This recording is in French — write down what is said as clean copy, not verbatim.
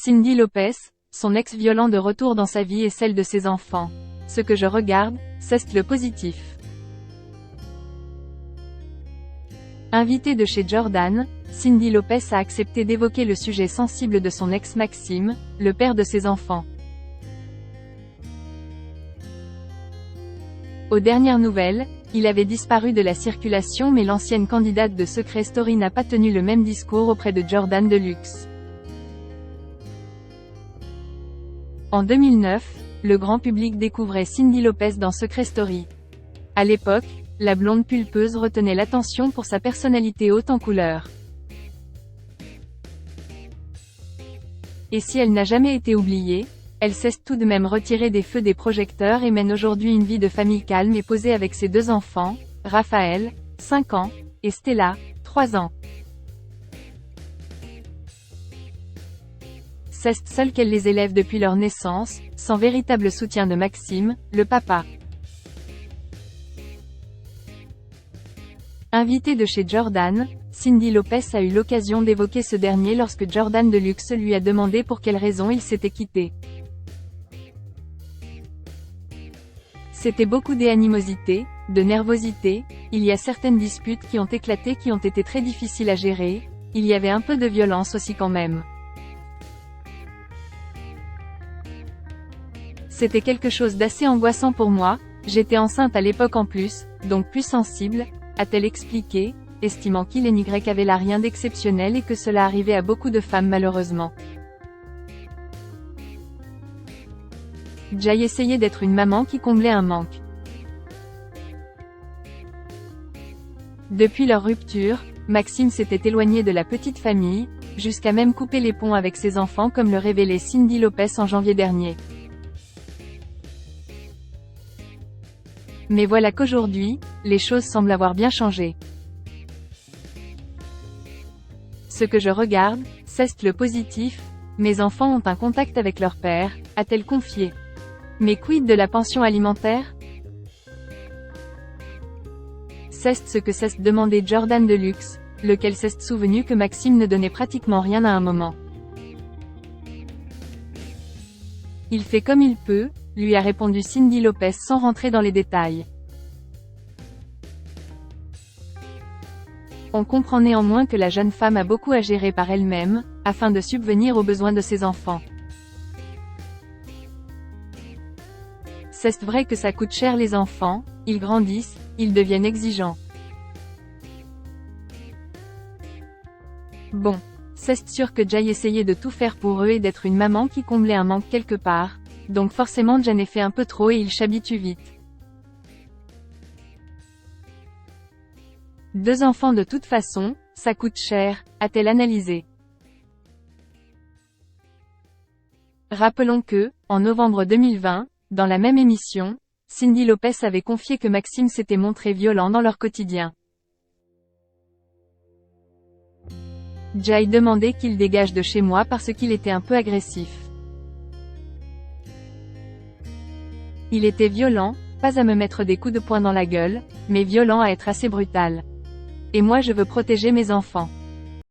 Cyndi López, son ex violent de retour dans sa vie et celle de ses enfants. Ce que je regarde, c'est le positif. Invitée de chez Jordan, Cyndi López a accepté d'évoquer le sujet sensible de son ex Maxime, le père de ses enfants. Aux dernières nouvelles, il avait disparu de la circulation mais l'ancienne candidate de Secret Story n'a pas tenu le même discours auprès de Jordan Deluxe. En 2009, le grand public découvrait Cyndi López dans Secret Story. À l'époque, la blonde pulpeuse retenait l'attention pour sa personnalité haute en couleurs. Et si elle n'a jamais été oubliée, elle s'est tout de même retirée des feux des projecteurs et mène aujourd'hui une vie de famille calme et posée avec ses deux enfants, Raphaël, 5 ans, et Stella, 3 ans. C'est seule qu'elle les élève depuis leur naissance, sans véritable soutien de Maxime, le papa. Invitée de chez Jordan, Cyndi López a eu l'occasion d'évoquer ce dernier lorsque Jordan Deluxe lui a demandé pour quelle raison il s'était quitté. C'était beaucoup d'animosité, de nervosité, il y a certaines disputes qui ont éclaté qui ont été très difficiles à gérer, il y avait un peu de violence aussi quand même. C'était quelque chose d'assez angoissant pour moi, j'étais enceinte à l'époque en plus, donc plus sensible, a-t-elle expliqué, estimant qu'il avait là rien d'exceptionnel et que cela arrivait à beaucoup de femmes malheureusement. J'ai essayé d'être une maman qui comblait un manque. Depuis leur rupture, Maxime s'était éloigné de la petite famille, jusqu'à même couper les ponts avec ses enfants comme le révélait Cyndi López en janvier dernier. Mais voilà qu'aujourd'hui, les choses semblent avoir bien changé. Ce que je regarde, c'est le positif, mes enfants ont un contact avec leur père, a-t-elle confié. Mais quid de la pension alimentaire? C'est ce que s'est demandé Jordan Deluxe, lequel s'est souvenu que Maxime ne donnait pratiquement rien à un moment. Il fait comme il peut, lui a répondu Cyndi López sans rentrer dans les détails. On comprend néanmoins que la jeune femme a beaucoup à gérer par elle-même, afin de subvenir aux besoins de ses enfants. C'est vrai que ça coûte cher les enfants, ils grandissent, ils deviennent exigeants. Bon, c'est sûr que j'ai essayé de tout faire pour eux et d'être une maman qui comblait un manque quelque part, donc forcément j'en ai fait un peu trop et ils s'habituent vite. 2 enfants de toute façon, ça coûte cher, a-t-elle analysé. Rappelons que, en novembre 2020, dans la même émission, Cyndi López avait confié que Maxime s'était montré violent dans leur quotidien. J'ai demandé qu'il dégage de chez moi parce qu'il était un peu agressif. Il était violent, pas à me mettre des coups de poing dans la gueule, mais violent à être assez brutal. Et moi je veux protéger mes enfants.